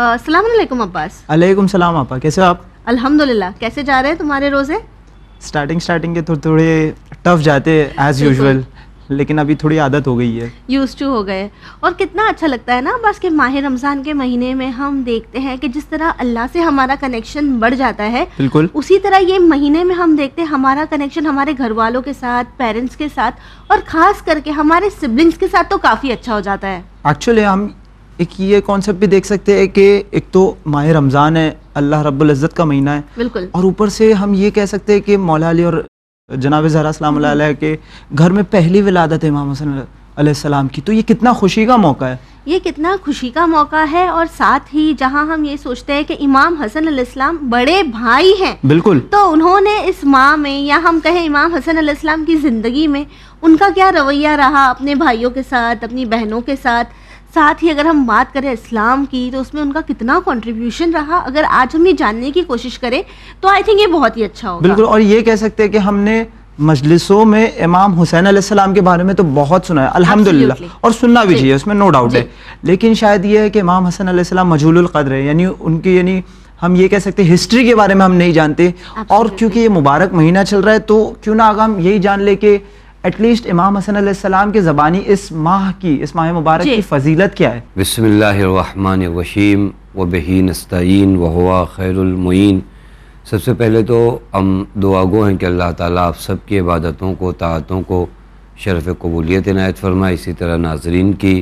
السلام علیکم عباس. علیکم السلام آپا, کیسے ہو آپ؟ الحمدللہ. کیسے جا رہے ہیں تمہارے روزے؟ اسٹارٹنگ کے تھوڑے ٹف جاتے ایز یوزول, لیکن ابھی تھوڑی عادت ہو گئی ہے, یوز ٹو ہو گئے. اور کتنا اچھا لگتا ہے نا بس کہ ماہ رمضان کے مہینے میں ہم دیکھتے ہیں کہ جس طرح اللہ سے ہمارا کنیکشن بڑھ جاتا ہے, بالکل اسی طرح یہ مہینے میں ہم دیکھتے ہیں ہمارا کنیکشن ہمارے گھر والوں کے ساتھ, پیرنٹس کے ساتھ, اور خاص کر کے ہمارے سبلنگس کے ساتھ تو کافی اچھا ہو جاتا ہے. ایکچولی ہم ایک یہ کانسیپٹ بھی دیکھ سکتے ہیں کہ ایک تو ماہ رمضان ہے, اللہ رب العزت کا مہینہ ہے, بالکل, اور اوپر سے ہم یہ کہہ سکتے ہیں کہ مولا علی اور جناب زہرا سلام اللہ علیہ کے گھر میں پہلی ولادت ہے امام حسن علیہ السلام کی, تو یہ کتنا خوشی کا موقع ہے, یہ کتنا خوشی کا موقع ہے. اور ساتھ ہی جہاں ہم یہ سوچتے ہیں کہ امام حسن علیہ السلام بڑے بھائی ہیں, بالکل, تو انہوں نے اس ماہ میں, یا ہم کہیں امام حسن علیہ السلام کی زندگی میں ان کا کیا رویہ رہا اپنے بھائیوں کے ساتھ, اپنی بہنوں کے ساتھ. ساتھ ہی اگر ہم بات کریں اسلام کی تو اس میں ان کا کتنا کنٹریبیوشن رہا, اگر آج ہم یہ جاننے کی کوشش کریں تو آئی تھنک یہ بہت ہی اچھا ہوگا. بالکل. اور یہ کہہ سکتے ہیں کہ ہم نے مجلسوں میں امام حسین علیہ السلام کے بارے میں تو بہت سنا ہے الحمدللہ, اور سننا بھی چاہیے, اس میں نو ڈاؤٹ ہے, لیکن شاید یہ ہے کہ امام حسن علیہ السلام مجہول القدر ہے, یعنی ان کی, یعنی ہم یہ کہہ سکتے ہیں ہسٹری کے بارے میں ہم نہیں جانتے. اور کیونکہ یہ مبارک مہینہ چل رہا ہے تو کیوں نہ آگا ہم یہی جان لے کہ ایٹ لیسٹ امام حسن علیہ السلام کے زبانی اس ماہ مبارک کی فضیلت کیا ہے. بسم اللہ الرحمن الرحیم وبہ نستعین وہو خیر المعین. سب سے پہلے تو ہم دعا گو ہیں کہ اللہ تعالیٰ آپ سب کی عبادتوں کو, طاعتوں کو شرف قبولیت عنایت فرمائے, اسی طرح ناظرین کی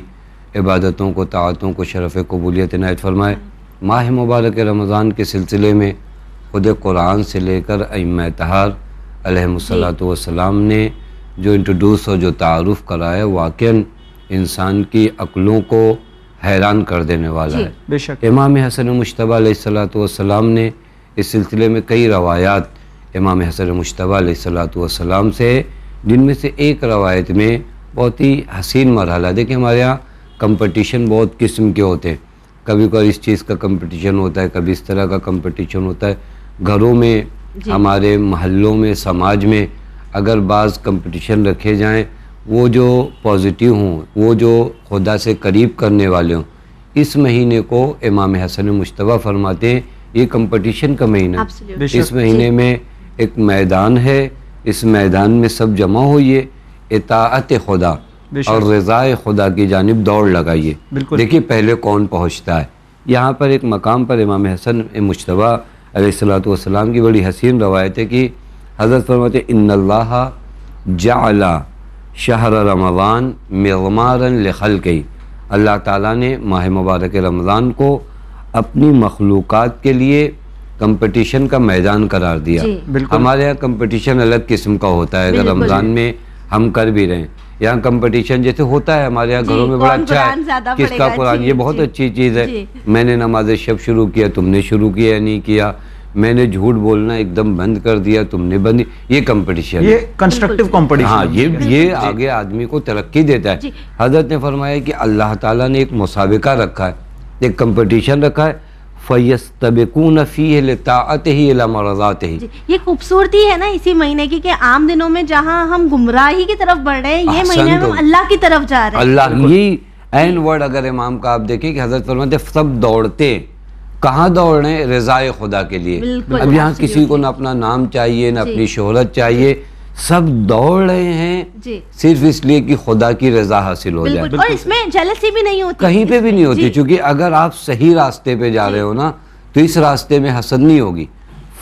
عبادتوں کو, طاعتوں کو شرف قبولیت عنایت فرمائے. ماہ مبارک رمضان کے سلسلے میں خود قرآن سے لے کر ائمہ طہار علیہم الصلاۃ والسلام نے جو انٹروڈیوس اور جو تعارف کرایا, واقعاً انسان کی عقلوں کو حیران کر دینے والا ہے. بے شک امام حسن مجتبی علیہ الصلاۃ والسلام نے اس سلسلے میں کئی روایات امام حسن مجتبی علیہ الصلاۃ والسلام سے, جن میں سے ایک روایت میں بہت ہی حسین مرحلہ. دیکھیں ہمارے یہاں کمپٹیشن بہت قسم کے ہوتے ہیں, کبھی کوئی اس چیز کا کمپٹیشن ہوتا ہے, کبھی اس طرح کا کمپٹیشن ہوتا ہے. گھروں میں, ہمارے محلوں میں, سماج میں اگر بعض کمپٹیشن رکھے جائیں, وہ جو پازیٹیو ہوں, وہ جو خدا سے قریب کرنے والے ہوں, اس مہینے کو امام حسن مجتبی فرماتے ہیں یہ کمپٹیشن کا مہینہ. اس مہینے میں ایک میدان ہے, اس میدان میں سب جمع ہوئیے, اطاعت خدا اور رضائے خدا کی جانب دوڑ لگائیے. دیکھیے پہلے کون پہنچتا ہے. یہاں پر ایک مقام پر امام حسن مجتبی علیہ الصلاۃ والسلام کی بڑی حسین روایت ہے کہ حضرت فرماتے ان اللہ جعل شہر رمضان مغمارا لخلقہ, اللہ تعالیٰ نے ماہ مبارک رمضان کو اپنی مخلوقات کے لیے کمپٹیشن کا میدان قرار دیا. ہمارے یہاں کمپٹیشن الگ قسم کا ہوتا ہے, اگر رمضان میں ہم کر بھی رہے ہیں. یہاں کمپٹیشن جیسے ہوتا ہے ہمارے یہاں گھروں میں بڑا اچھا ہے, کس کا قرآن, یہ بہت اچھی چیز ہے. میں نے نماز شب شروع کیا, تم نے شروع کیا یا نہیں کیا, میں نے جھوٹ بولنا ایک دم بند کر دیا, تم نے بند, یہ کمپٹیشن, یہ کنسٹرکٹیو کمپٹیشن. ہاں, یہ آگے آدمی کو ترقی دیتا ہے. حضرت نے فرمایا کہ اللہ تعالیٰ نے ایک مسابقہ رکھا ہے, ایک کمپٹیشن رکھا ہے, فَيَسْتَبِقُونَ فِيهِ لِطَاعَتِهِ إِلَى مَرْضَاتِهِ. یہ خوبصورتی ہے نا اسی مہینے کی کہ عام دنوں میں جہاں ہم گمراہی کی طرف بڑھ رہے ہیں, یہ مہینے میں ہم اللہ کی طرف جا رہے ہیں. اللہ, یہی عین ورڈ اگر امام کا آپ دیکھیں کہ حضرت فرماتے سب دوڑتے, کہاں دوڑ رہے ہیں, رضائے خدا کے لیے. اب یہاں کسی کو نہ اپنا نام چاہیے, نہ اپنی شہرت چاہیے, سب دوڑ رہے ہیں صرف اس لیے کہ خدا کی رضا حاصل ہو جائے. اور اس میں جیلسی بھی نہیں ہوتی, کہیں پہ بھی نہیں ہوتی, چونکہ اگر آپ صحیح راستے پہ جا رہے ہو نا تو اس راستے میں حسد نہیں ہوگی.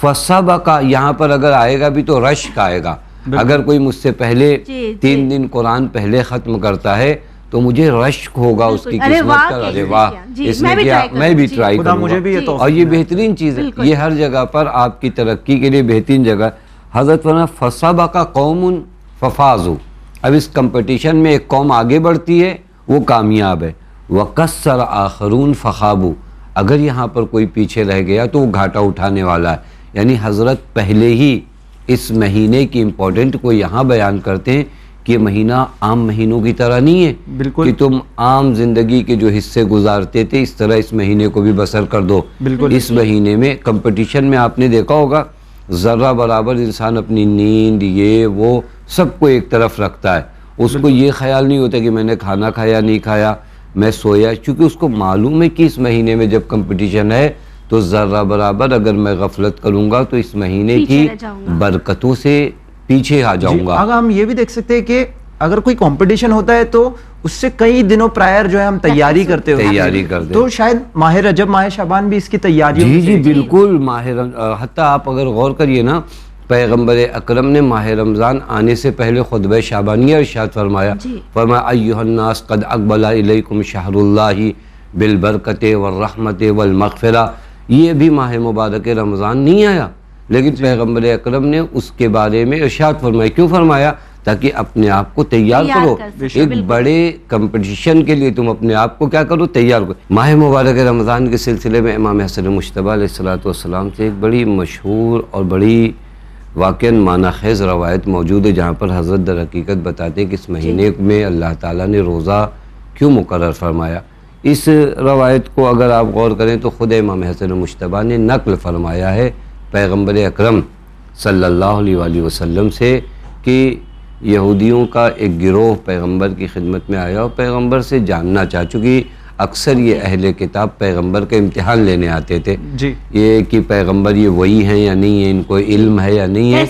فَسَبَقَ, یہاں پر اگر آئے گا بھی تو رشک آئے گا. اگر کوئی مجھ سے پہلے 3 دن قرآن پہلے ختم کرتا ہے تو مجھے رشک ہوگا اس کی قسمت کا, ارے واہ اس نے کیا, میں بھی ٹرائی کروں گا. اور یہ بہترین چیز ہے, یہ ہر جگہ پر آپ کی ترقی کے لیے بہترین جگہ. حضرت فرمایا فَسَبَقَ قَوْمٌ فَفَازُوا, اب اس کمپٹیشن میں ایک قوم آگے بڑھتی ہے وہ کامیاب ہے. وَقَصَّرَ آخَرُونَ فَخَابُوا, اگر یہاں پر کوئی پیچھے رہ گیا تو وہ گھاٹا اٹھانے والا ہے. یعنی حضرت پہلے ہی اس مہینے کی امپورٹنٹ کو یہاں بیان کرتے ہیں کہ یہ مہینہ عام مہینوں کی طرح نہیں ہے, کہ تم عام زندگی کے جو حصے گزارتے تھے اس طرح اس مہینے کو بھی بسر کر دو. اس مہینے میں کمپٹیشن میں آپ نے دیکھا ہوگا ذرہ برابر انسان اپنی نیند, یہ وہ سب کو ایک طرف رکھتا ہے. اس کو یہ خیال نہیں ہوتا کہ میں نے کھانا کھایا نہیں کھایا, میں سویا، چونکہ اس کو معلوم ہے کہ اس مہینے میں جب کمپٹیشن ہے تو ذرہ برابر اگر میں غفلت کروں گا تو اس مہینے پیچھے کی رہ جاؤں گا۔ برکتوں سے پیچھے آ جاؤں گا۔ آگا ہم یہ بھی دیکھ سکتے ہیں کہ اگر کوئی کمپٹیشن ہوتا ہے تو اس سے کئی دنوں پرائر جو ہے ہم تیاری کرتے ہوتے ہیں، تو شاید ماہ رجب ماہ شعبان بھی اس کی تیاری جی بالکل، حتیٰ آپ اگر غور کریے نا، پیغمبر اکرم نے ماہ رمضان آنے سے پہلے خطبہ شعبانیہ ارشاد فرمایا، فرمایا ایھا الناس قد اقبل الیکم شہر اللہ بالبرکۃ والرحمۃ والمغفرہ۔ یہ بھی ماہ مبارک رمضان نہیں آیا، لیکن پیغمبر اکرم نے اس کے بارے میں ارشاد فرمایا۔ کیوں فرمایا؟ تاکہ اپنے آپ کو تیار کرو، ایک بڑے کمپٹیشن کے لیے تم اپنے آپ کو کیا کرو، تیار کرو۔ ماہ مبارک رمضان کے سلسلے میں امام حسن مجتبیٰ علیہ السلام سے ایک بڑی مشہور اور بڑی واقعاً معنی خیز روایت موجود ہے، جہاں پر حضرت در حقیقت بتاتے ہیں کہ اس مہینے میں اللہ تعالیٰ نے روزہ کیوں مقرر فرمایا۔ اس روایت کو اگر آپ غور کریں تو خود امام حسن مجتبیٰ نے نقل فرمایا ہے پیغمبر اکرم صلی اللہ علیہ وآلہ وسلم سے کہ یہودیوں کا ایک گروہ پیغمبر کی خدمت میں آیا اور پیغمبر سے جاننا چاہ، چونکہ اکثر یہ اہل کتاب پیغمبر کا امتحان لینے آتے تھے، یہ کہ پیغمبر یہ وہی ہیں یا نہیں ہے، ان کو علم ہے یا نہیں ہے،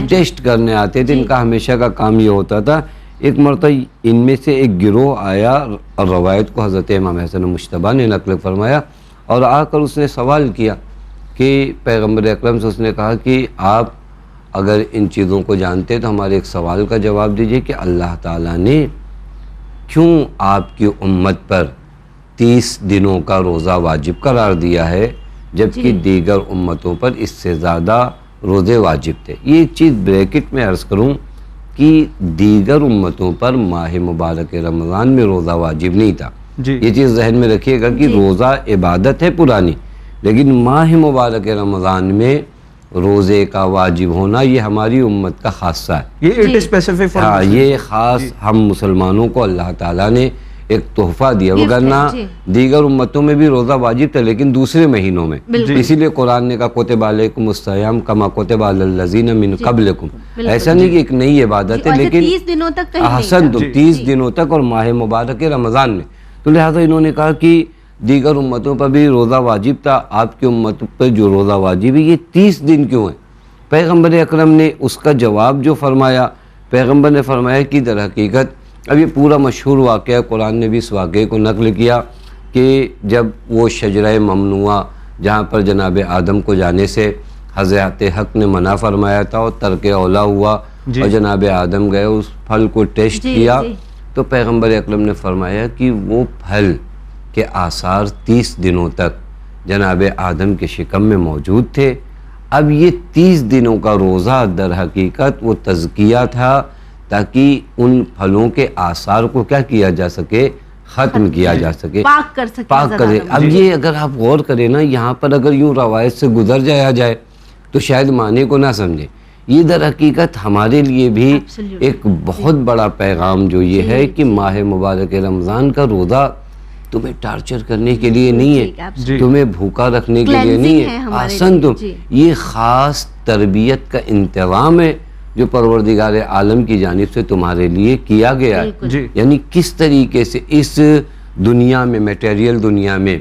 ٹیسٹ کرنے آتے تھے۔ ان کا ہمیشہ کا کام یہ ہوتا تھا۔ ایک مرتبہ ان میں سے ایک گروہ آیا اور روایت کو حضرت امام حسن مجتبیٰ نے نقل فرمایا، اور آ کر اس نے سوال کیا کہ پیغمبر اکرم سے اس نے کہا کہ آپ اگر ان چیزوں کو جانتے تو ہمارے ایک سوال کا جواب دیجئے کہ اللہ تعالیٰ نے کیوں آپ کی امت پر 30 دنوں کا روزہ واجب قرار دیا ہے جبکہ دیگر امتوں پر اس سے زیادہ روزے واجب تھے۔ یہ ایک چیز بریکٹ میں عرض کروں کہ دیگر امتوں پر ماہ مبارک رمضان میں روزہ واجب نہیں تھا۔ یہ چیز ذہن میں رکھیے گا کہ روزہ عبادت ہے پرانی، لیکن ماہ مبارک رمضان میں روزے کا واجب ہونا یہ ہماری امت کا خاصہ ہے۔ ہاں، یہ خاص ہم مسلمانوں کو اللہ تعالیٰ نے ایک تحفہ دیا، وگرنہ دیگر امتوں میں بھی روزہ واجب تھا لیکن دوسرے مہینوں میں، اسی لیے قرآن نے کہا کتب علیکم الصیام کما کتب علی الذین من قبلکم۔ ایسا نہیں کہ ایک نئی عبادت ہے، لیکن 30 دنوں تک احسن تو 30 دنوں تک اور ماہ مبارک رمضان میں، تو لہٰذا انہوں نے کہا کہ دیگر امتوں پر بھی روزہ واجب تھا، آپ کی امت پر جو روزہ واجب ہے یہ 30 دن کیوں ہے؟ پیغمبر اکرم نے اس کا جواب جو فرمایا، پیغمبر نے فرمایا کہ در حقیقت اب یہ پورا مشہور واقعہ، قرآن نے بھی اس واقعے کو نقل کیا کہ جب وہ شجرہ ممنوعہ جہاں پر جناب آدم کو جانے سے حضرت حق نے منع فرمایا تھا اور ترک اولا ہوا اور جناب آدم گئے اس پھل کو ٹیسٹ کیا، تو پیغمبر اکرم نے فرمایا کہ وہ پھل کے آثار 30 دنوں تک جناب آدم کے شکم میں موجود تھے۔ اب یہ 30 دنوں کا روزہ در حقیقت وہ تزکیہ تھا تاکہ ان پھلوں کے آثار کو کیا کیا جا سکے، ختم کیا جا سکے، پاک کرے۔ اب یہ اگر آپ غور کریں نا، یہاں پر اگر یوں روایت سے گزر جایا جائے تو شاید معنی کو نہ سمجھیں۔ یہ در حقیقت ہمارے لیے بھی ایک بہت بڑا پیغام جو یہ ہے کہ ماہ مبارک رمضان کا روزہ تمہیں ٹارچر کرنے کے لیے نہیں ہے، تمہیں بھوکا رکھنے کے لیے نہیں ہے، آسن تم، یہ خاص تربیت کا انتظام ہے جو پروردگار عالم کی جانب سے تمہارے لیے کیا گیا ہے۔ یعنی کس طریقے سے اس دنیا میں، میٹیریل دنیا میں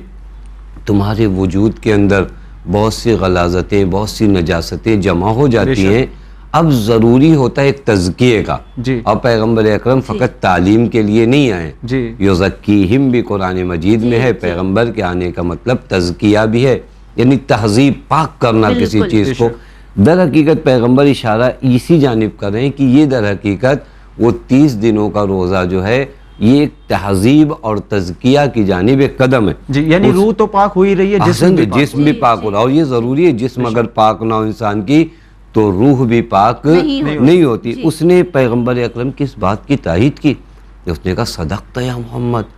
تمہارے وجود کے اندر بہت سی غلاظتیں، بہت سی نجاستیں جمع ہو جاتی ہیں، اب ضروری ہوتا ہے ایک تزکیے کا، اور پیغمبر اکرم فقط تعلیم کے لیے نہیں آئے، یزکیہم بھی قرآن مجید میں ہے، پیغمبر کے آنے کا مطلب تزکیہ بھی ہے، یعنی تہذیب، پاک کرنا کسی چیز کو۔ در حقیقت پیغمبر اشارہ اسی جانب کر رہے ہیں کہ یہ در حقیقت وہ 30 دنوں کا روزہ جو ہے یہ ایک تہذیب اور تزکیہ کی جانب ایک قدم ہے، یعنی روح تو پاک ہو ہی رہی ہے، جسم بھی پاک ہو رہا، اور یہ ضروری ہے، جسم اگر پاک نہ ہو انسان کی تو روح بھی پاک نہیں ہوتی۔ اس نے پیغمبر اکرم کی اس بات کی تائید کی، اس نے کہا صدقت یا محمد،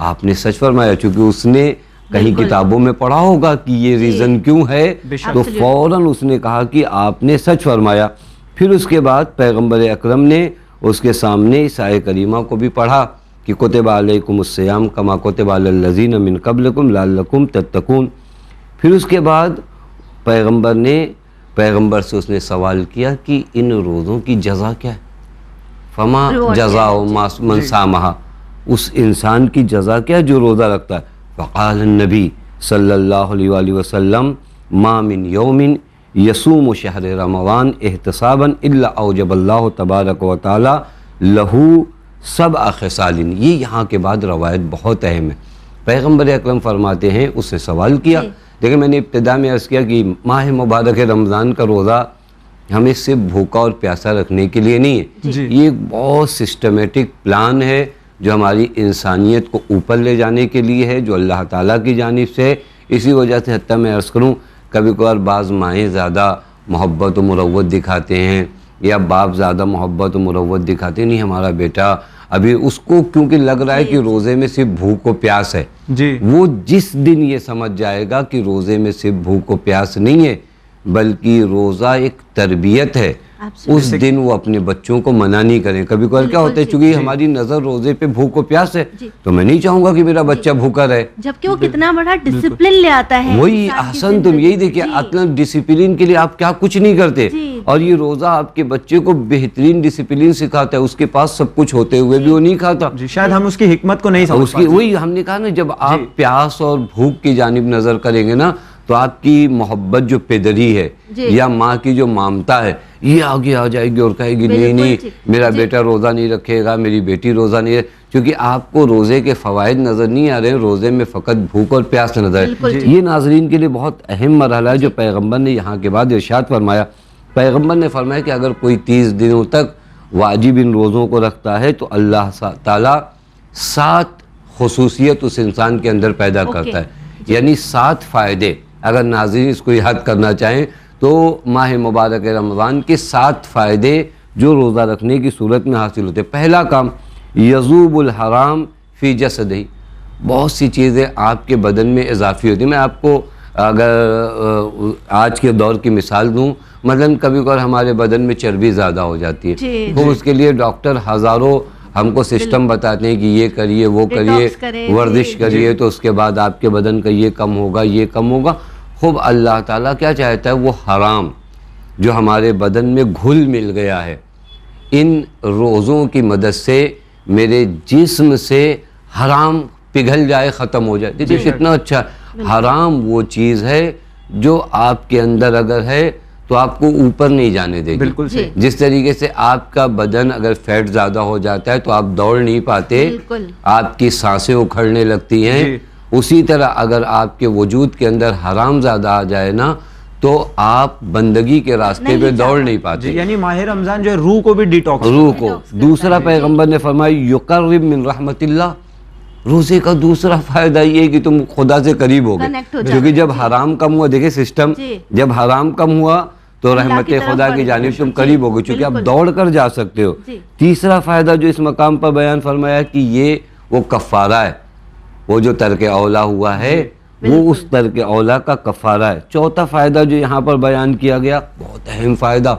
آپ نے سچ فرمایا، چونکہ اس نے کہیں کتابوں میں پڑھا ہوگا کہ یہ ریزن کیوں ہے، تو فوراً اس نے کہا کہ آپ نے سچ فرمایا۔ پھر اس کے بعد پیغمبر اکرم نے اس کے سامنے اس آیت کریمہ کو بھی پڑھا کہ کتب علیکم الصیام کما کتب علی الذین من قبلکم لعلکم تتقون۔ پھر اس کے بعد پیغمبر سے اس نے سوال کیا کہ ان روزوں کی جزا کیا ہے، فما جزاء من صامہا، اس انسان کی جزا کیا جو روزہ رکھتا ہے. فقال النبی صلی اللہ علیہ وآلہ وسلم ما من یوم یصوم شہر رمضان احتسابا الا اوجب اللہ تبارک و تعالی لہو سبع خصال. یہ یہاں کے بعد روایت بہت اہم ہے. پیغمبر اکرم فرماتے ہیں, اس سے سوال کیا, دیکھیں میں نے ابتدا میں عرض کیا کہ ماہ مبارک رمضان کا روزہ ہمیں صرف بھوکا اور پیاسا رکھنے کے لیے نہیں ہے, یہ ایک بہت سسٹمیٹک پلان ہے جو ہماری انسانیت کو اوپر لے جانے کے لیے ہے, جو اللہ تعالیٰ کی جانب سے ہے. اسی وجہ سے حتیٰ میں عرض کروں کبھی کبھار بعض مائیں زیادہ محبت و مروت دکھاتے ہیں یا باپ زیادہ محبت و مروت دکھاتے ہیں, نہیں ہمارا بیٹا ابھی اس کو کیونکہ لگ رہا ہے کہ روزے میں صرف بھوک و پیاس ہے, وہ جس دن یہ سمجھ جائے گا کہ روزے میں صرف بھوک و پیاس نہیں ہے بلکہ روزہ ایک تربیت ہے, اس دن وہ اپنے بچوں کو منع نہیں کریں. کبھی کبھار کیا ہوتا ہے چونکہ ہماری نظر روزے پہ بھوک و پیاس ہے تو میں نہیں چاہوں گا کہ میرا بچہ بھوکا رہے, جبکہ وہ کتنا بڑا ڈسپلن لے آتا ہے. وہی احسن, تم یہی دیکھیں اتنا ڈسپلن کے لیے آپ کیا کچھ نہیں کرتے, اور یہ روزہ آپ کے بچے کو بہترین ڈسپلن سکھاتا ہے. اس کے پاس سب کچھ ہوتے ہوئے بھی وہ نہیں کھاتا. شاید ہم اس کی حکمت کو نہیں سمجھ پاتے. وہی ہم نے کہا نا, جب آپ پیاس اور بھوک کی جانب نظر کریں گے نا تو آپ کی محبت جو پیدری ہے یا ماں کی جو مامتا ہے یہ آگے آ جائے گی اور کہے گی نہیں میرا بیٹا روزہ نہیں رکھے گا, میری بیٹی روزہ نہیں رکھے, کیونکہ آپ کو روزے کے فوائد نظر نہیں آ رہے ہیں, روزے میں فقط بھوک اور پیاس نظر ہے. یہ ناظرین کے لیے بہت اہم مرحلہ ہے جو پیغمبر نے یہاں کے بعد ارشاد فرمایا. پیغمبر نے فرمایا کہ اگر کوئی 30 دنوں تک واجب ان روزوں کو رکھتا ہے تو اللہ تعالیٰ 7 خصوصیت اس انسان کے اندر پیدا کرتا ہے, یعنی 7 فائدے. اگر ناظرین اس کو یاد کرنا چاہیں تو ماہ مبارک رمضان کے 7 فائدے جو روزہ رکھنے کی صورت میں حاصل ہوتے ہیں. پہلا کام یذوب الحرام فی جسدہ, بہت سی چیزیں آپ کے بدن میں اضافی ہوتی ہیں. میں آپ کو اگر آج کے دور کی مثال دوں, مثلا کبھی کبھار ہمارے بدن میں چربی زیادہ ہو جاتی ہے تو اس کے لیے ڈاکٹر ہزاروں ہم کو سسٹم بتاتے ہیں کہ یہ کریے وہ کریے, ورزش کریے تو اس کے بعد آپ کے بدن کا یہ کم ہوگا یہ کم ہوگا. خوب اللہ تعالیٰ کیا چاہتا ہے, وہ حرام جو ہمارے بدن میں گھل مل گیا ہے ان روزوں کی مدد سے میرے جسم سے حرام پگھل جائے, ختم ہو جائے. دیکھیے کتنا اچھا. حرام وہ چیز ہے جو آپ کے اندر اگر ہے تو آپ کو اوپر نہیں جانے دے گی. بالکل جس طریقے سے آپ کا بدن اگر فیٹ زیادہ ہو جاتا ہے تو آپ دوڑ نہیں پاتے, آپ کی سانسیں اکھڑنے لگتی ہیں, اسی طرح اگر آپ کے وجود کے اندر حرام زیادہ آ جائے نا تو آپ بندگی کے راستے پہ دوڑ نہیں پاتے. یعنی ماہ رمضان جو ہے روح کو بھی ڈیٹاکس, روح کو. دوسرا پیغمبر نے فرمایا یقرب من رحمت اللہ, روزے کا دوسرا فائدہ یہ ہے کہ تم خدا سے قریب ہو گئے, کیونکہ جب حرام کم ہوا, دیکھیں سسٹم, جب حرام کم ہوا تو رحمت خدا کی جانب تم قریب ہو گئے چونکہ آپ دوڑ کر جا سکتے ہو. تیسرا فائدہ جو اس مقام پر بیان فرمایا کہ یہ وہ کفارہ ہے, وہ جو ترک اولا ہوا ہے وہ اس ترک اولا کا کفارہ ہے. چوتھا فائدہ جو یہاں پر بیان کیا گیا بہت اہم فائدہ,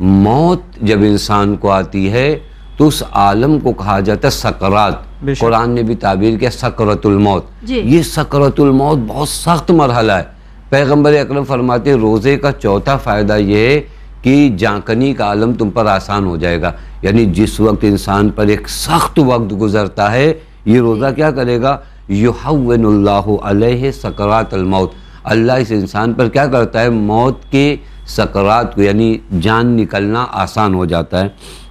موت جب انسان کو آتی ہے تو اس عالم کو کہا جاتا ہے سکرات. قرآن نے بھی تعبیر کیا سکرۃ الموت. یہ سکرۃ الموت بہت سخت مرحلہ ہے. پیغمبر اکرم فرماتے ہیں روزے کا چوتھا فائدہ یہ ہے کہ جانکنی کا عالم تم پر آسان ہو جائے گا. یعنی جس وقت انسان پر ایک سخت وقت گزرتا ہے یہ روزہ کیا کرے گا, یحون اللہ علیہ سکرات الموت, اللہ اس انسان پر کیا کرتا ہے, موت کے سکرات کو یعنی جان نکلنا آسان ہو جاتا ہے.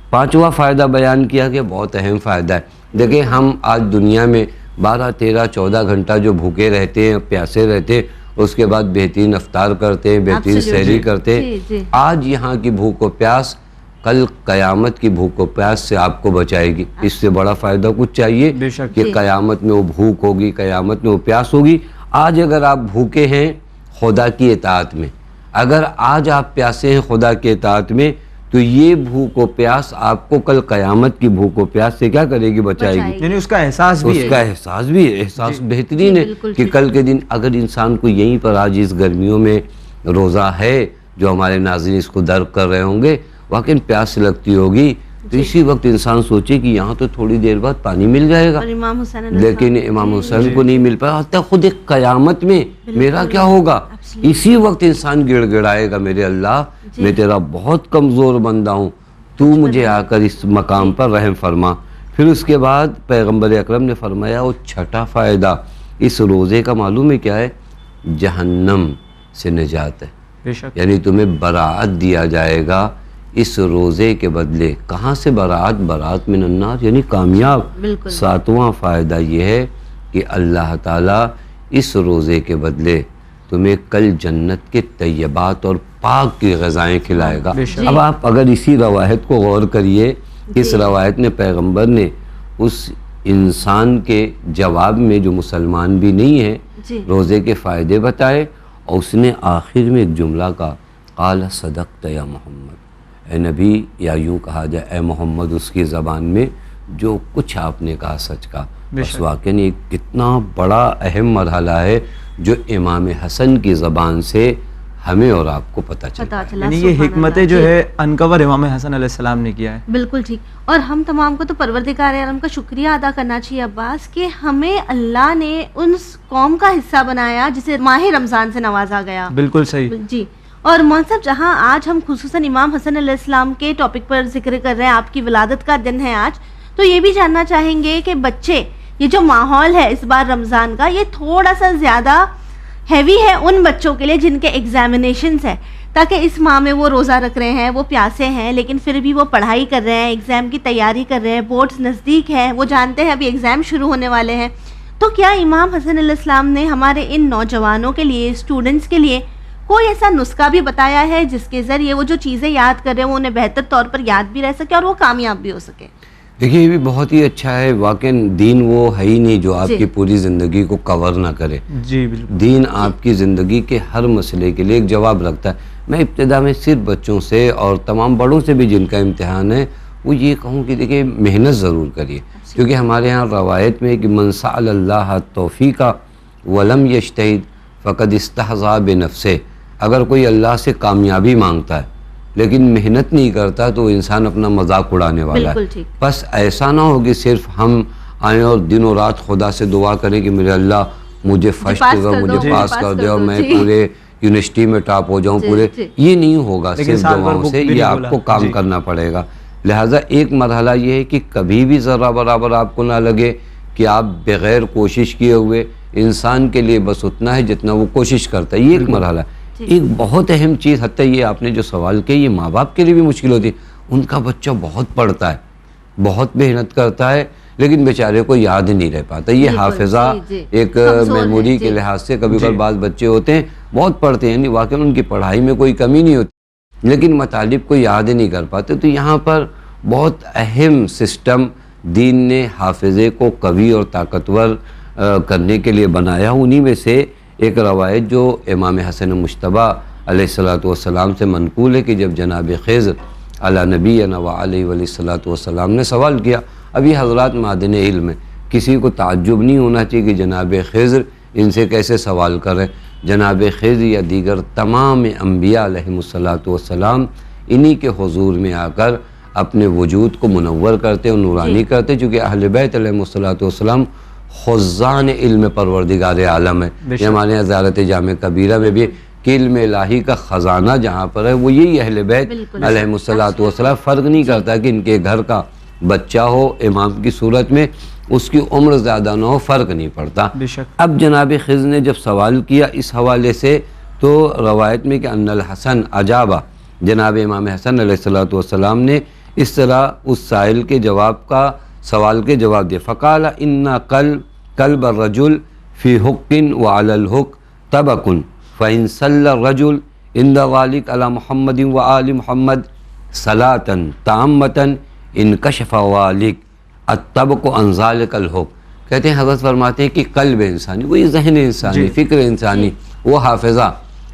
پانچواں فائدہ بیان کیا کہ بہت اہم فائدہ ہے. دیکھیں ہم آج دنیا میں 12, 13, 14 گھنٹہ جو بھوکے رہتے ہیں, پیاسے رہتے ہیں, اس کے بعد بہترین افطار کرتے ہیں, بہترین سحری کرتے ہیں. آج یہاں کی بھوک و پیاس کل قیامت کی بھوک و پیاس سے آپ کو بچائے گی. اس سے بڑا فائدہ کچھ چاہیے کہ قیامت میں وہ بھوک ہوگی, قیامت میں وہ پیاس ہوگی. آج اگر آپ بھوکے ہیں خدا کی اطاعت میں, اگر آج آپ پیاسے ہیں خدا کی اطاعت میں, تو یہ بھوک و پیاس آپ کو کل قیامت کی بھوک و پیاس سے کیا کرے گی, بچائے گی. یعنی اس کا احساس بھی ہے, اس کا احساس بھی ہے, احساس بہترین ہے کہ کل کے دن اگر انسان کو یہیں پر آج اس گرمیوں میں روزہ ہے, جو ہمارے ناظرین اس کو درک کر رہے ہوں گے, واقعی پیاس لگتی ہوگی تو اسی وقت انسان سوچے کہ یہاں تو تھوڑی دیر بعد پانی مل جائے گا, لیکن امام حسین کو نہیں مل پایا. حتیٰ خود ایک قیامت میں میرا کیا ہوگا, اسی وقت انسان گڑ گڑائے گا, میرے اللہ میں تیرا بہت کمزور بندہ ہوں, تو مجھے آ کر اس مقام پر رحم فرما. پھر اس کے بعد پیغمبر اکرم نے فرمایا وہ چھٹا فائدہ اس روزے کا معلوم ہے کیا ہے؟ جہنم سے نجات ہے. بے شک. یعنی تمہیں براعت دیا جائے گا اس روزے کے بدلے. کہاں سے براعت؟ براعت من النار، یعنی کامیاب. بالکل. 7واں فائدہ یہ ہے کہ اللہ تعالیٰ اس روزے کے بدلے تمہیں کل جنت کے طیبات اور پاک کی غذائیں کھلائے گا. بے شک. اب آپ اگر اسی روایت کو غور کریے، اس روایت میں پیغمبر نے اس انسان کے جواب میں جو مسلمان بھی نہیں ہے جی. روزے کے فائدے بتائے، اور اس نے آخر میں ایک جملہ کہا، قال صدقت یا محمد، اے نبی، یا یوں کہا جائے اے محمد اس کی زبان میں، جو کچھ آپ نے کہا سچ کہا. بس واقعی ایک کتنا بڑا اہم مرحلہ ہے جو امام حسن کی زبان سے ہمیں اور آپ کو پتہ چلتا ہے. یعنی یہ حکمتیں جو ہے انکور امام حسن علیہ السلام نے کیا ہے. بالکل ٹھیک. اور ہم تمام کو تو پروردگار عالم کا شکریہ ادا کرنا چاہیے عباس کہ ہمیں اللہ نے اس قوم کا حصہ بنایا جسے ماہ رمضان سے نوازا گیا. بالکل صحیح. جی. اور مون صاحب، جہاں آج ہم خصوصاً امام حسن علیہ السلام کے ٹاپک پر ذکر کر رہے ہیں، آپ کی ولادت کا دن ہے آج، تو یہ بھی جاننا چاہیں گے کہ بچے، یہ جو ماحول ہے اس بار رمضان کا، یہ تھوڑا سا زیادہ ہیوی ہے ان بچوں کے لیے جن کے ایگزامینیشنز ہیں، تاکہ اس ماہ میں وہ روزہ رکھ رہے ہیں، وہ پیاسے ہیں، لیکن پھر بھی وہ پڑھائی کر رہے ہیں، ایگزام کی تیاری کر رہے ہیں، بورڈز نزدیک ہیں، وہ جانتے ہیں ابھی ایگزام شروع ہونے والے ہیں. تو کیا امام حسن علیہ السلام نے ہمارے ان نوجوانوں کے لیے، اسٹوڈنٹس کے لیے کوئی ایسا نسخہ بھی بتایا ہے جس کے ذریعے وہ جو چیزیں یاد کر رہے ہیں وہ انہیں بہتر طور پر یاد بھی رہ سکے اور وہ کامیاب بھی ہو سکے؟ دیکھیے یہ بھی بہت ہی اچھا ہے. واقعی دین وہ ہے ہی نہیں جو آپ کی پوری زندگی کو کور نہ کرے. جی بالکل. دین آپ کی زندگی کے ہر مسئلے کے لیے ایک جواب رکھتا ہے. میں ابتدا میں صرف بچوں سے اور تمام بڑوں سے بھی جن کا امتحان ہے وہ یہ کہوں کہ دیکھیں محنت ضرور کریے، کیونکہ ہمارے ہاں روایت میں کہ من سأل اللہ توفیق ولم یجتہد فقد استہزا بنفسہ. اگر کوئی اللہ سے کامیابی مانگتا ہے لیکن محنت نہیں کرتا تو انسان اپنا مذاق اڑانے والا ہے. بس ایسا نہ ہو کہ صرف ہم آئیں اور دن و رات خدا سے دعا کریں کہ میرے اللہ مجھے فرسٹ کر، مجھے پاس کر دے اور میں پورے یونیورسٹی میں ٹاپ ہو جاؤں پورے. یہ نہیں ہوگا صرف دعاؤں سے، یہ آپ کو کام کرنا پڑے گا. لہٰذا ایک مرحلہ یہ ہے کہ کبھی بھی ذرہ برابر آپ کو نہ لگے کہ آپ بغیر کوشش کیے ہوئے، انسان کے لیے بس اتنا ہے جتنا وہ کوشش کرتا ہے. یہ ایک مرحلہ ہے. ایک بہت اہم چیز، حتیٰ یہ آپ نے جو سوال کیا، یہ ماں باپ کے لیے بھی مشکل ہوتی ہے. ان کا بچہ بہت پڑھتا ہے، بہت محنت کرتا ہے، لیکن بیچارے کو یاد نہیں رہ پاتا. یہ حافظہ ایک میموری کے لحاظ سے کبھی کبھی بعض بچے ہوتے ہیں بہت پڑھتے ہیں، یعنی واقعی ان کی پڑھائی میں کوئی کمی نہیں ہوتی لیکن مطالب کو یاد نہیں کر پاتے. تو یہاں پر بہت اہم سسٹم دین نے حافظے کو قوی اور طاقتور کرنے کے لیے بنایا. انہی میں سے ایک روایت جو امام حسن مجتبیٰ علیہ السلام سے منقول ہے کہ جب جناب خضر علی نبینا و علیہ السلام نے سوال کیا. ابھی حضرات معدن علم ہے، کسی کو تعجب نہیں ہونا چاہیے کہ جناب خضر ان سے کیسے سوال کریں. جناب خضر یا دیگر تمام انبیاء علیہ السلام انہی کے حضور میں آ کر اپنے وجود کو منور کرتے اور نورانی کرتے، چونکہ اہل بیت علیہ السلام خزان علم پروردگار عالم ہے. یہ ہمارے یہاں زیارت جامع کبیرہ میں بھی کہ علم الہی کا خزانہ جہاں پر ہے وہ یہی اہل بیت علیہ السلام. فرق نہیں کرتا کہ ان کے گھر کا بچہ ہو امام کی صورت میں، اس کی عمر زیادہ نہ ہو، فرق نہیں پڑتا. اب جناب خضر نے جب سوال کیا اس حوالے سے تو روایت میں کہ ان الحسن اجابہ، جناب امام حسن علیہ السلام نے اس طرح اس سائل کے جواب کا سوال کے جواب دیا. فقال ان قلب الرجل فی حق وعلی الحق طبق فإن صلى الرجل عند ذلك على محمد وآل محمد صلاة تامة انکشف ذلك الطبق عن ذلك الحق. کہتے ہیں حضرت فرماتے ہیں کہ قلب انسانی، وہی ذہن انسانی، فکر انسانی، وہ حافظہ،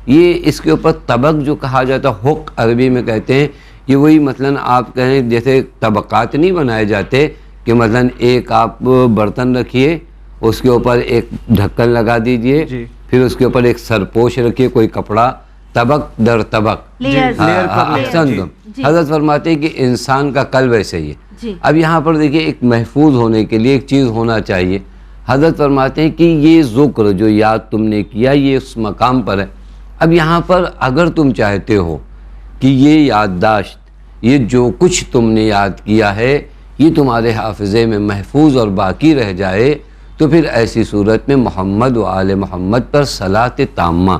یہ اس کے اوپر طبق جو کہا جاتا ہے، حق عربی میں کہتے ہیں، یہ وہی مثلاً آپ کہیں جیسے طبقات نہیں بنائے جاتے کہ مثلاً ایک آپ برتن رکھیے، اس کے اوپر ایک ڈھکن لگا دیجئے، پھر اس کے اوپر ایک سرپوش رکھیے، کوئی کپڑا، طبق در طبق. حضرت فرماتے ہیں کہ انسان کا قلب ایسے ہی ہے. اب یہاں پر دیکھیے ایک محفوظ ہونے کے لیے ایک چیز ہونا چاہیے. حضرت فرماتے ہیں کہ یہ ذکر جو یاد تم نے کیا یہ اس مقام پر ہے. اب یہاں پر اگر تم چاہتے ہو کہ یہ یادداشت، یہ جو کچھ تم نے یاد کیا ہے، یہ تمہارے حافظے میں محفوظ اور باقی رہ جائے تو پھر ایسی صورت میں محمد و آل محمد پر صلاۃ تامہ،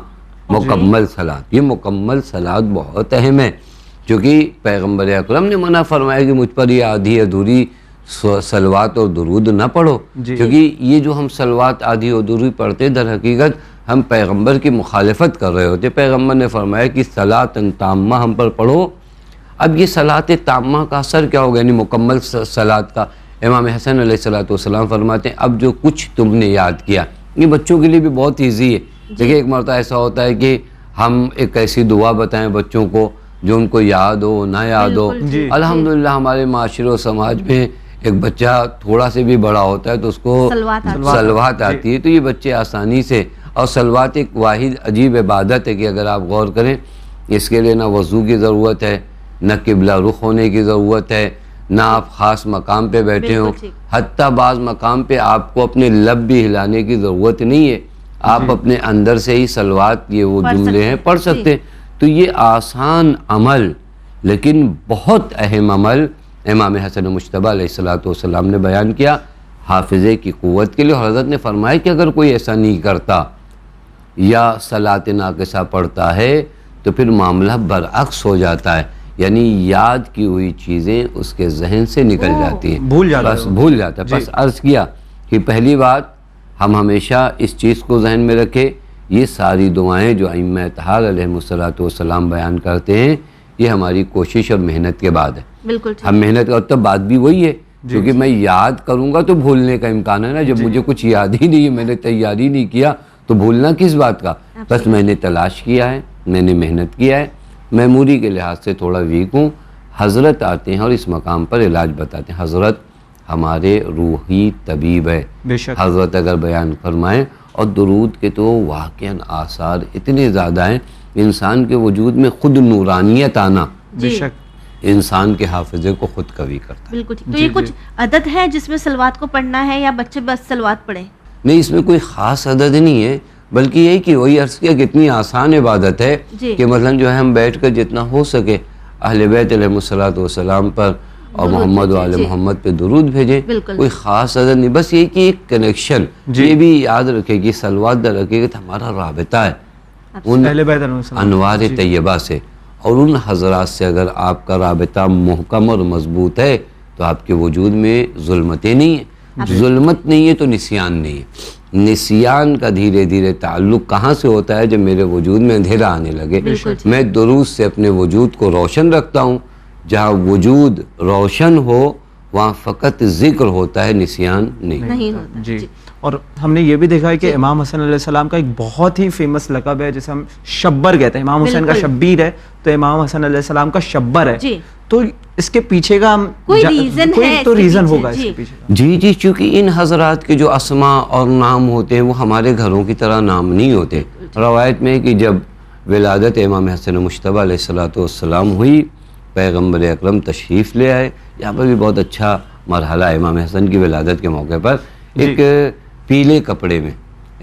مکمل صلاۃ، یہ مکمل صلاۃ بہت اہم ہے، کیونکہ پیغمبر اکرم نے منع فرمایا کہ مجھ پر یہ آدھی ادھوری صلوات اور درود نہ پڑھو، کیونکہ یہ جو ہم صلوات آدھی ادھوری پڑھتے در حقیقت ہم پیغمبر کی مخالفت کر رہے ہوتے۔ پیغمبر نے فرمایا کہ صلاۃ تامہ ہم پر پڑھو۔ اب یہ صلاۃ تامہ کا اثر کیا ہوگا، یعنی مکمل صلاۃ کا؟ امام حسن علیہ السلام فرماتے ہیں اب جو کچھ تم نے یاد کیا، یہ بچوں کے لیے بھی بہت ایزی ہے۔ دیکھیں ایک مرتبہ ایسا ہوتا ہے کہ ہم ایک ایسی دعا بتائیں بچوں کو جو ان کو یاد ہو نہ یاد ہو۔ الحمدللہ ہمارے معاشرے و سماج میں ایک بچہ تھوڑا سے بھی بڑا ہوتا ہے تو اس کو صلوات آتی ہے، تو یہ بچے آسانی سے، اور صلوات ایک واحد عجیب عبادت ہے کہ اگر آپ غور کریں اس کے لیے نہ وضو کی ضرورت ہے، نہ قبلہ رخ ہونے کی ضرورت ہے، نہ آپ خاص مقام پہ بیٹھے ہوں، حتیٰ بعض مقام پہ آپ کو اپنے لب بھی ہلانے کی ضرورت نہیں ہے، آپ اپنے اندر سے ہی صلوات یہ وہ جملے ہیں پڑھ سکتے ہیں۔ تو یہ آسان عمل لیکن بہت اہم عمل امام حسن مجتبیٰ علیہ السلام نے بیان کیا حافظے کی قوت کے لیے، اور حضرت نے فرمایا کہ اگر کوئی ایسا نہیں کرتا یا صلاۃ ناقصہ پڑھتا ہے تو پھر معاملہ برعکس ہو جاتا ہے، یعنی یاد کی ہوئی چیزیں اس کے ذہن سے نکل جاتی ہیں، بھول جاتا ہے۔ بس عرض کیا کہ پہلی بات ہم ہمیشہ اس چیز کو ذہن میں رکھیں، یہ ساری دعائیں جو ائمہ اطہار علیہ السلام بیان کرتے ہیں یہ ہماری کوشش اور محنت کے بعد ہے۔ بالکل ہم محنت کرتے تو بات بھی وہی ہے، کیونکہ میں یاد کروں گا تو بھولنے کا امکان ہے نا، جب مجھے کچھ یاد ہی نہیں ہے، میں نے تیاری نہیں کیا تو بھولنا کس بات کا؟ بس میں نے تلاش کیا ہے، میں نے محنت کیا ہے، میموری کے لحاظ سے تھوڑا ویک ہوں۔ حضرت آتے ہیں اور اس مقام پر علاج بتاتے ہیں، حضرت ہمارے روحی طبیب ہے، حضرت اگر بیان فرمائیں، اور درود کے تو واقعاً آثار اتنے زیادہ ہیں، انسان کے وجود میں خود نورانیت آنا انسان کے حافظے کو خود قوی کرتا ہے۔ بالکل ٹھیک۔ تو یہ کچھ عدد ہے جس میں صلوات کو پڑھنا ہے یا بچے بس صلوات پڑھیں؟ نہیں، اس میں کوئی خاص عدد نہیں ہے، بلکہ یہی کہ وہی عرض کیا کہ اتنی آسان عبادت ہے کہ مثلا جو ہے ہم بیٹھ کر جتنا ہو سکے اہل بیت علیہ السلام پر اور محمد و آل محمد پہ درود بھیجیں، کوئی خاص عدد نہیں، بس یہ کہ ایک کنیکشن، یہ بھی یاد رکھے کہ صلوات در حقیقت ہمارا رابطہ ہے ان انوار طیبہ سے، اور ان حضرات سے اگر آپ کا رابطہ محکم اور مضبوط ہے تو آپ کے وجود میں ظلمتیں نہیں ہیں، ظلمت نہیں ہے تو نسیان نہیں ہے۔ نسیان کا دھیرے دھیرے تعلق کہاں سے ہوتا ہے؟ جب میرے وجود میں اندھیرا آنے لگے، میں درود سے اپنے وجود کو روشن رکھتا ہوں، جہاں وجود روشن ہو وہاں فقط ذکر ہوتا ہے، نسیان نہیں ہوتا۔ جی، اور ہم نے یہ بھی دیکھا ہے کہ امام حسن علیہ السلام کا ایک بہت ہی فیمس لقب ہے جسے ہم شبر کہتے ہیں، امام حسین کا شبیر ہے تو امام حسن علیہ السلام کا شبر ہے، تو اس کے پیچھے کا کوئی ریزن ہوگا اس کے پیچھے کا؟ جی، چونکہ ان حضرات کے جو اسماء اور نام ہوتے ہیں وہ ہمارے گھروں کی طرح نام نہیں ہوتے۔ روایت میں ہے کہ جب ولادت امام حسن مجتبیٰ علیہ السلام ہوئی، پیغمبر اکرم تشریف لے آئے، یہاں پر بھی بہت اچھا مرحلہ امام حسن کی ولادت کے موقع پر ایک پیلے کپڑے میں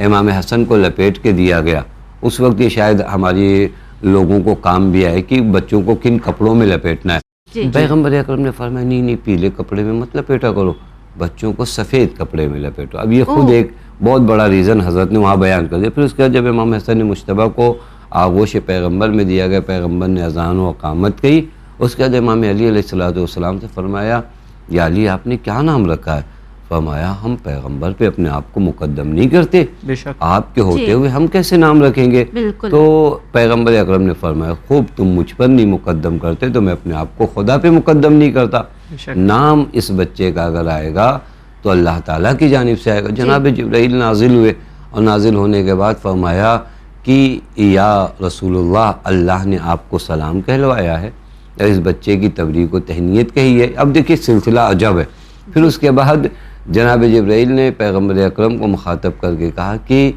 امام حسن کو لپیٹ کے دیا گیا۔ اس وقت یہ شاید ہماری لوگوں کو کام بھی آئے کہ بچوں کو کن کپڑوں میں لپیٹنا ہے۔ پیغمبر اکرم نے فرمایا نہیں، پیلے کپڑے میں مت لپیٹا کرو، بچوں کو سفید کپڑے میں لپیٹو۔ اب یہ خود ایک بہت بڑا ریزن حضرت نے وہاں بیان کر دیا۔ پھر اس کے بعد جب امام حسن مجتبیٰ کو آغوش پیغمبر میں دیا گیا، پیغمبر نے اذان و اقامت کی، اس کے بعد امام علی علیہ السلام سے فرمایا یا علی آپ نے کیا نام رکھا ہے؟ فرمایا ہم پیغمبر پہ اپنے آپ کو مقدم نہیں کرتے، آپ کے ہوتے ہوئے ہم کیسے نام رکھیں گے؟ تو پیغمبر اکرم نے فرمایا خوب تم مجھ پر نہیں مقدم کرتے تو میں اپنے آپ کو خدا پہ مقدم نہیں کرتا۔ نام اس بچے کا اگر آئے گا تو اللہ تعالیٰ کی جانب سے آئے گا۔ جناب جبرائیل نازل ہوئے اور نازل ہونے کے بعد فرمایا کہ یا رسول اللہ، اللہ نے آپ کو سلام کہلوایا ہے، اس بچے کی تبریک و تہنیت کہی ہے۔ اب دیکھیے سلسلہ عجب ہے۔ پھر اس کے بعد جناب جبرائیل نے پیغمبر اکرم کو مخاطب کر کے کہا کہ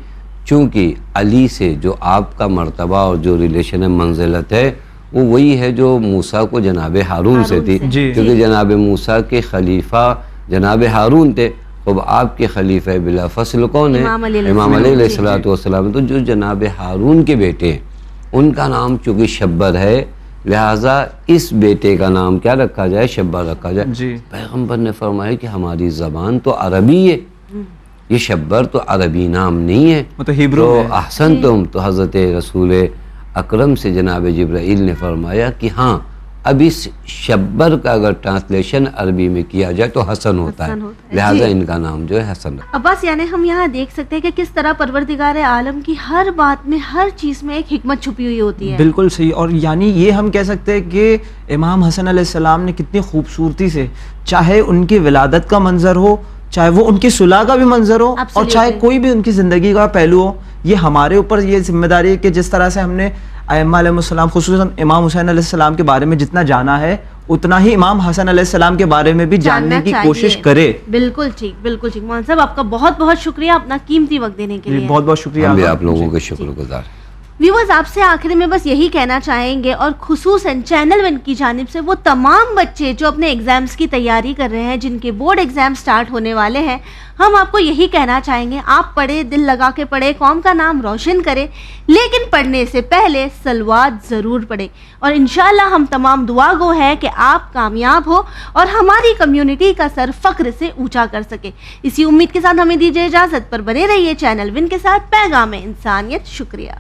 چونکہ علی سے جو آپ کا مرتبہ اور جو ریلیشن منزلت ہے وہ وہی ہے جو موسیٰ کو جناب ہارون سے تھی، کیونکہ جناب موسیٰ کے خلیفہ جناب ہارون تھے، اب آپ کے خلیفہ بلا فصل کون ہیں؟ امام علیہ السلام۔ تو جو جناب ہارون کے بیٹے ہیں ان کا نام چونکہ شبر ہے، لہٰذا اس بیٹے کا نام کیا رکھا جائے؟ شبر رکھا جائے. جی پیغمبر نے فرمایا کہ ہماری زبان تو عربی ہے، یہ شبر تو عربی نام نہیں ہے. وہ تو ہیبرو تو ہے. احسن تم، تو حضرت رسول اکرم سے جناب جبرائیل نے فرمایا کہ ہاں اب اس شبر کا اگر ٹرانسلیشن عربی میں کیا جائے تو حسن ہوتا ہے، لہٰذا ان کا نام جو ہے حسن. عباس یعنی ہم یہاں دیکھ سکتے ہیں کہ کس طرح پروردگار عالم کی ہر بات میں، ہر چیز میں ایک حکمت چھپی ہوئی ہوتی ہے. بالکل صحیح. اور یعنی یہ ہم کہہ سکتے ہیں کہ امام حسن علیہ السلام نے کتنی خوبصورتی سے، چاہے ان کی ولادت کا منظر ہو، چاہے وہ ان کی صلح کا بھی منظر ہو، اور چاہے کوئی بھی ان کی زندگی کا پہلو ہو، یہ ہمارے اوپر یہ ذمہ داری ہے کہ جس طرح سے ہم نے ائمہ علیہ السلام خصوصاً امام حسین علیہ السلام کے بارے میں جتنا جانا ہے، اتنا ہی امام حسن علیہ السلام کے بارے میں بھی جاننے کی کوشش کرے. بالکل ٹھیک، بالکل ٹھیک. مولانا صاحب آپ کا بہت بہت شکریہ اپنا قیمتی وقت دینے کے لیے. بہت بہت شکریہ. ہم بھی آپ لوگوں کے شکر گزار ہیں. ویورز آپ سے آخری میں بس یہی کہنا چاہیں گے، اور خصوصاً چینل ون کی جانب سے وہ تمام بچے جو اپنے ایگزامز کی تیاری کر رہے ہیں، جن کے بورڈ ایگزام سٹارٹ ہونے والے ہیں، ہم آپ کو یہی کہنا چاہیں گے، آپ پڑھیں، دل لگا کے پڑھیں، قوم کا نام روشن کریں، لیکن پڑھنے سے پہلے صلوات ضرور پڑھیں. اور انشاءاللہ ہم تمام دعا گو ہے کہ آپ کامیاب ہو اور ہماری کمیونٹی کا سر فخر سے اونچا کر سکے. اسی امید کے ساتھ ہمیں دیجیے اجازت، پر بنے رہیے چینل ون کے ساتھ. پیغام انسانیت. شکریہ.